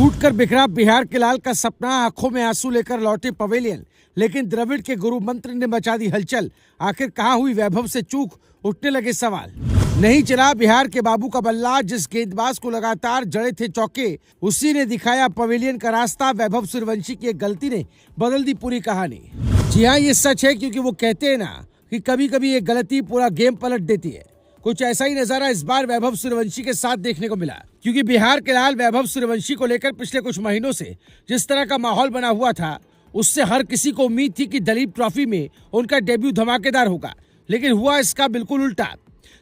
टूटकर बिखरा बिहार के लाल का सपना, आंखों में आंसू लेकर लौटे पवेलियन। लेकिन द्रविड़ के गुरु मंत्र ने मचा दी हलचल। आखिर कहां हुई वैभव से चूक, उठने लगे सवाल। नहीं चला बिहार के बाबू का बल्ला। जिस गेंदबाज को लगातार जड़े थे चौके, उसी ने दिखाया पवेलियन का रास्ता। वैभव सूर्यवंशी की एक गलती ने बदल दी पूरी कहानी। जी हाँ, ये सच है, क्योंकि वो कहते हैं ना कि कभी कभी एक गलती पूरा गेम पलट देती है। कुछ ऐसा ही नजारा इस बार वैभव सूर्यवंशी के साथ देखने को मिला, क्योंकि बिहार के लाल वैभव सूर्यवंशी को लेकर पिछले कुछ महीनों से जिस तरह का माहौल बना हुआ था, उससे हर किसी को उम्मीद थी कि दलीप ट्रॉफी में उनका डेब्यू धमाकेदार होगा। लेकिन हुआ इसका बिल्कुल उल्टा,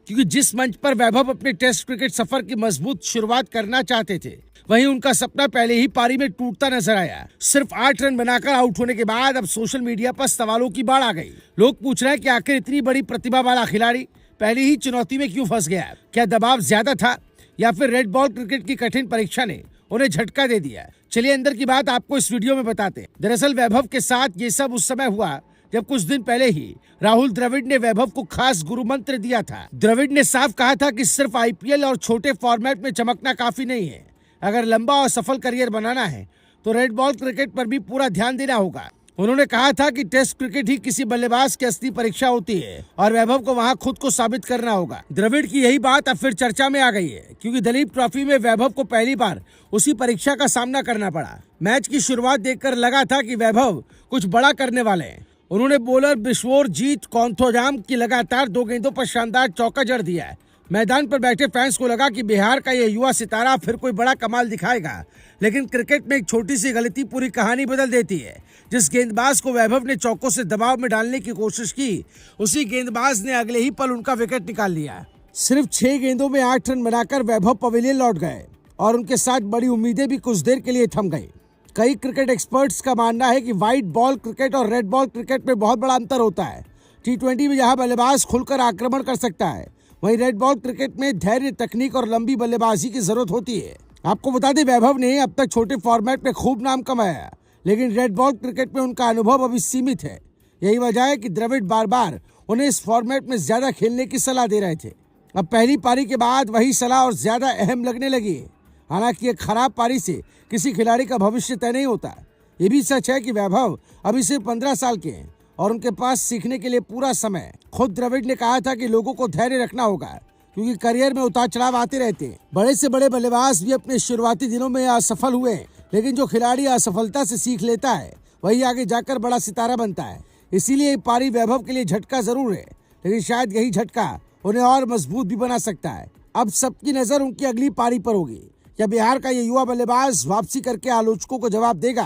क्योंकि जिस मंच पर वैभव अपने टेस्ट क्रिकेट सफर की मजबूत शुरुआत करना चाहते थे, वहीं उनका सपना पहले ही पारी में टूटता नजर आया। सिर्फ 8 रन बनाकर आउट होने के बाद अब सोशल मीडिया पर सवालों की बाढ़ आ गई। लोग पूछ रहे हैं कि आखिर इतनी बड़ी प्रतिभा वाला खिलाड़ी पहली ही चुनौती में क्यों फंस गया? क्या दबाव ज्यादा था, या फिर रेड बॉल क्रिकेट की कठिन परीक्षा ने उन्हें झटका दे दिया? चलिए अंदर की बात आपको इस वीडियो में बताते हैं। दरअसल वैभव के साथ ये सब उस समय हुआ जब कुछ दिन पहले ही राहुल द्रविड़ ने वैभव को खास गुरु मंत्र दिया था। द्रविड़ ने साफ कहा था कि सिर्फ आईपीएल और छोटे फॉर्मेट में चमकना काफी नहीं है। अगर लंबा और सफल करियर बनाना है तो रेड बॉल क्रिकेट पर भी पूरा ध्यान देना होगा। उन्होंने कहा था कि टेस्ट क्रिकेट ही किसी बल्लेबाज की असली परीक्षा होती है और वैभव को वहां खुद को साबित करना होगा। द्रविड़ की यही बात अब फिर चर्चा में आ गई है, क्योंकि दलीप ट्रॉफी में वैभव को पहली बार उसी परीक्षा का सामना करना पड़ा। मैच की शुरुआत देखकर लगा था कि वैभव कुछ बड़ा करने वाले हैं। उन्होंने बॉलर बिश्वोरजीत कौंथोजाम की लगातार 2 गेंदों पर शानदार चौका जड़ दिया है। मैदान पर बैठे फैंस को लगा कि बिहार का ये युवा सितारा फिर कोई बड़ा कमाल दिखाएगा। लेकिन क्रिकेट में एक छोटी सी गलती पूरी कहानी बदल देती है। जिस गेंदबाज को वैभव ने चौकों से दबाव में डालने की कोशिश की, उसी गेंदबाज ने अगले ही पल उनका विकेट निकाल लिया। सिर्फ 6 गेंदों में 8 रन बनाकर वैभव पवेलियन लौट गए और उनके साथ बड़ी उम्मीदें भी कुछ देर के लिए थम गई। कई क्रिकेट एक्सपर्ट्स का मानना है कि व्हाइट बॉल क्रिकेट और रेड बॉल क्रिकेट में बहुत बड़ा अंतर होता है। T20 में जहां बल्लेबाज खुलकर आक्रमण कर सकता है, वहीं रेड बॉल क्रिकेट में धैर्य, तकनीक और लंबी बल्लेबाजी की जरूरत होती है। आपको बता दें, वैभव ने अब तक छोटे फॉर्मेट में खूब नाम कमाया, लेकिन रेड बॉल क्रिकेट में उनका अनुभव अभी सीमित है। यही वजह है कि द्रविड़ बार बार उन्हें इस फॉर्मेट में ज्यादा खेलने की सलाह दे रहे थे। अब पहली पारी के बाद वही सलाह और ज्यादा अहम लगने लगी है। हालांकि एक खराब पारी से किसी खिलाड़ी का भविष्य तय नहीं होता। ये भी सच है कि वैभव अभी सिर्फ 15 साल के हैं और उनके पास सीखने के लिए पूरा समय है। खुद द्रविड़ ने कहा था कि लोगों को धैर्य रखना होगा, क्योंकि करियर में उतार चढ़ाव आते रहते हैं। बड़े से बड़े बल्लेबाज भी अपने शुरुआती दिनों में असफल हुए, लेकिन जो खिलाड़ी असफलता से सीख लेता है, वही आगे जाकर बड़ा सितारा बनता है। इसीलिए पारी वैभव के लिए झटका जरूर है, लेकिन शायद यही झटका उन्हें और मजबूत भी बना सकता है। अब सबकी नजर उनकी अगली पारी पर होगी। क्या बिहार का ये युवा बल्लेबाज वापसी करके आलोचकों को जवाब देगा?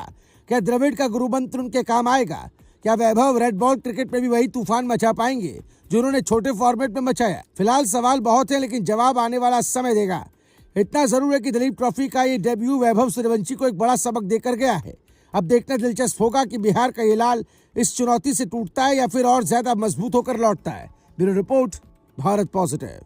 क्या द्रविड़ का गुरु मंत्र उनके काम आएगा? क्या वैभव रेड बॉल क्रिकेट में भी वही तूफान मचा पाएंगे जो उन्होंने छोटे फॉर्मेट में मचाया? फिलहाल सवाल बहुत है, लेकिन जवाब आने वाला समय देगा। इतना जरूर है कि दलीप ट्रॉफी का ये डेब्यू वैभव सूर्यवंशी को एक बड़ा सबक देकर गया है। अब देखना दिलचस्प होगा कि बिहार का ये लाल इस चुनौती से टूटता है या फिर और ज्यादा मजबूत होकर लौटता है। Bureau report, Bharat positive.